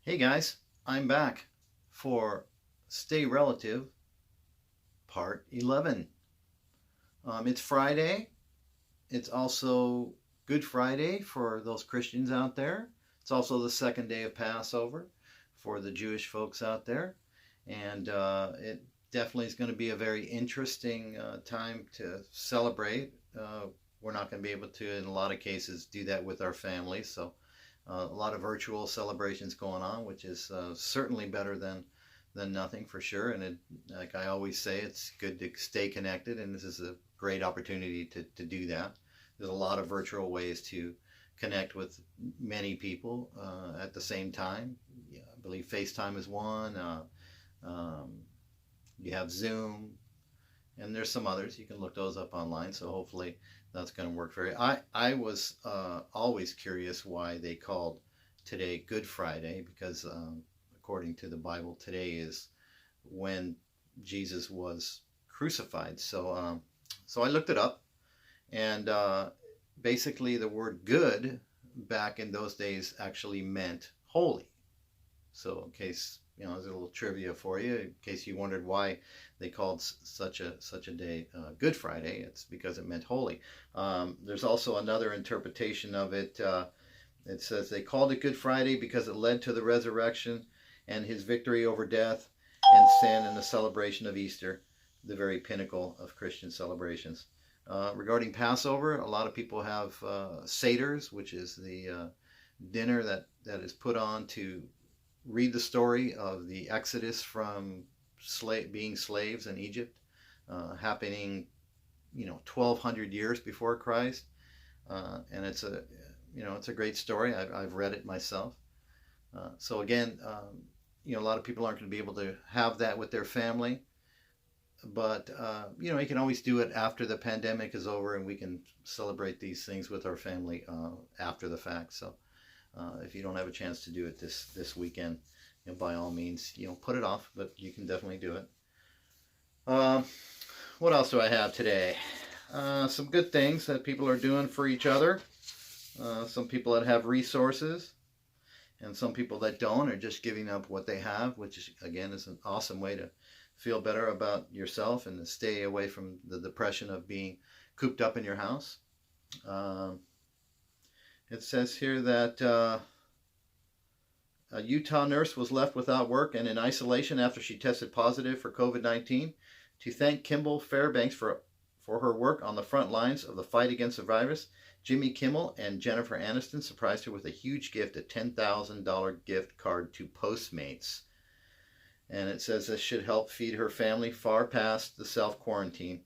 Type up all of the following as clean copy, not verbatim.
Hey guys, I'm back for Stay Relative Part 11. It's Friday. It's also Good Friday for those Christians out there. It's also the second day of Passover for the Jewish folks out there. And it definitely is going to be a very interesting time to celebrate. We're not going to be able to, in a lot of cases, do that with our families. So a lot of virtual celebrations going on, which is certainly better than nothing for sure. And like I always say, it's good to stay connected, and this is a great opportunity to do that. There's a lot of virtual ways to connect with many people at the same time. Yeah, I believe FaceTime is one. Um, you have Zoom, and there's some others. You can look those up online. So hopefully that's going to work for you. I was always curious why they called today Good Friday, because according to the Bible, today is when Jesus was crucified. So I looked it up, and basically the word good back in those days actually meant holy. So in case there's a little trivia for you. In case you wondered why they called such a day Good Friday, it's because it meant holy. There's also another interpretation of it. It says they called it Good Friday because it led to the resurrection and his victory over death and sin and the celebration of Easter, the very pinnacle of Christian celebrations. Regarding Passover, a lot of people have seders, which is the dinner that is put on to read the story of the Exodus from being slaves in Egypt, happening 1,200 years before Christ, and it's a great story. I've read it myself. So again, a lot of people aren't going to be able to have that with their family, but you can always do it after the pandemic is over, and we can celebrate these things with our family after the fact. So if you don't have a chance to do it this weekend, by all means, put it off, but you can definitely do it. What else do I have today? Some good things that people are doing for each other. Some people that have resources, and some people that don't are just giving up what they have, which again is an awesome way to feel better about yourself and to stay away from the depression of being cooped up in your house. It says here that a Utah nurse was left without work and in isolation after she tested positive for COVID-19. To thank Kimball Fairbanks for her work on the front lines of the fight against the virus, Jimmy Kimmel and Jennifer Aniston surprised her with a huge gift, a $10,000 gift card to Postmates. And it says this should help feed her family far past the self-quarantine.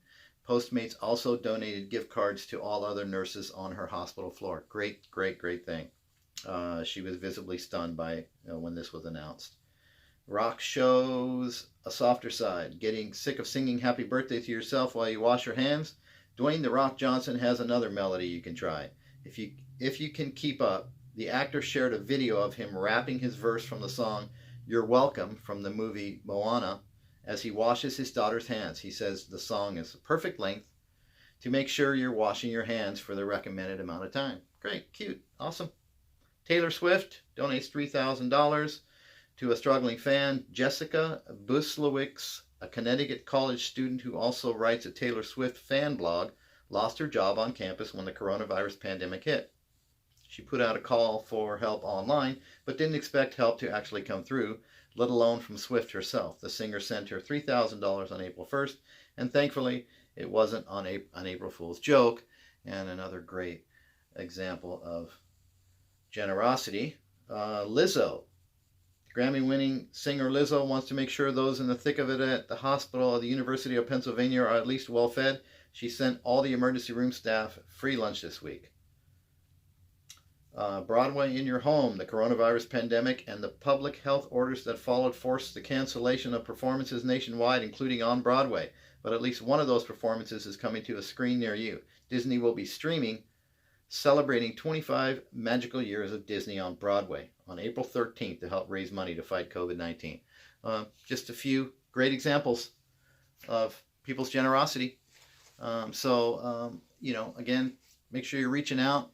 Postmates also donated gift cards to all other nurses on her hospital floor. Great thing. She was visibly stunned by when this was announced. Rock shows a softer side. Getting sick of singing happy birthday to yourself while you wash your hands? Dwayne "The Rock" Johnson has another melody you can try. If you can keep up, the actor shared a video of him rapping his verse from the song "You're Welcome" from the movie Moana as he washes his daughter's hands. He says the song is the perfect length to make sure you're washing your hands for the recommended amount of time. Great, cute, awesome. Taylor Swift donates $3,000 to a struggling fan. Jessica Buslowicz, a Connecticut college student who also writes a Taylor Swift fan blog, lost her job on campus when the coronavirus pandemic hit. She put out a call for help online, but didn't expect help to actually come through, let alone from Swift herself. The singer sent her $3,000 on April 1st, and thankfully it wasn't an April Fool's joke, and another great example of generosity. Lizzo, Grammy-winning singer Lizzo wants to make sure those in the thick of it at the hospital of the University of Pennsylvania are at least well fed. She sent all the emergency room staff free lunch this week. Broadway in your home. The coronavirus pandemic and the public health orders that followed forced the cancellation of performances nationwide, including on Broadway. But at least one of those performances is coming to a screen near you. Disney will be streaming celebrating 25 magical years of Disney on Broadway on April 13th to help raise money to fight COVID-19. Just a few great examples of people's generosity. Again, make sure you're reaching out.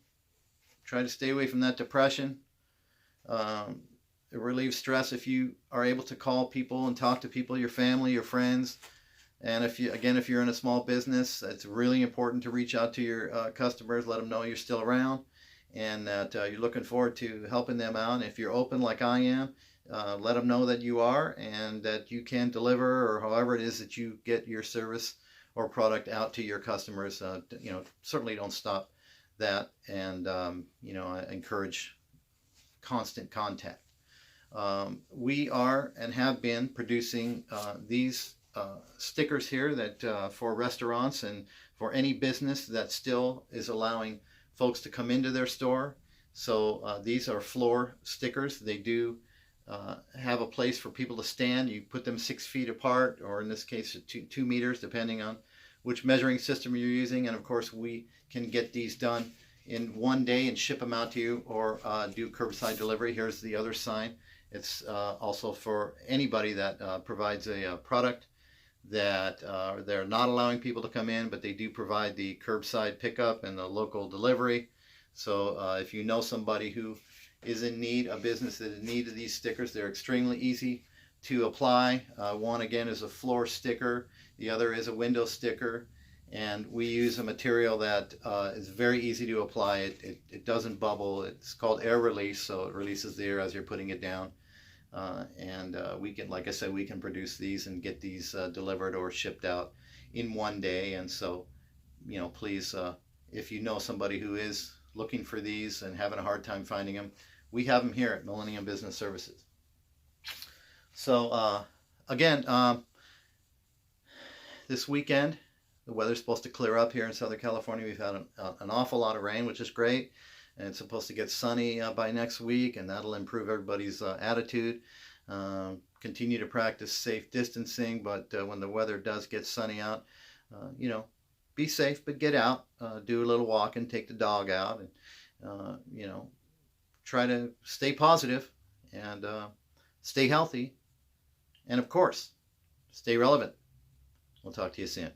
Try to stay away from that depression. It relieves stress if you are able to call people and talk to people, your family, your friends. And if you're in a small business, it's really important to reach out to your customers, let them know you're still around, and that you're looking forward to helping them out. If you're open like I am, let them know that you are and that you can deliver, or however it is that you get your service or product out to your customers. Certainly don't stop that, and I encourage constant contact. We are and have been producing these stickers here that for restaurants and for any business that still is allowing folks to come into their store. So these are floor stickers. They do have a place for people to stand. You put them 6 feet apart, or in this case 2 meters, depending on which measuring system you're using. And of course, we can get these done in one day and ship them out to you, or do curbside delivery. Here's the other sign. It's also for anybody that provides a product that they're not allowing people to come in, but they do provide the curbside pickup and the local delivery. So if you know somebody who is in need, a business that is in need of these stickers, they're extremely easy to apply. One, again, is a floor sticker. The other is a window sticker. And we use a material that is very easy to apply. It doesn't bubble. It's called air release, so it releases the air as you're putting it down. We can, like I said, we can produce these and get these delivered or shipped out in one day. And so, please, if you know somebody who is looking for these and having a hard time finding them, we have them here at Millennium Business Services. So, again, this weekend, the weather's supposed to clear up here in Southern California. We've had an awful lot of rain, which is great. And it's supposed to get sunny by next week, and that'll improve everybody's attitude. Continue to practice safe distancing, but when the weather does get sunny out, be safe, but get out, do a little walking, take the dog out, and try to stay positive and stay healthy, and of course, stay relevant. We'll talk to you soon.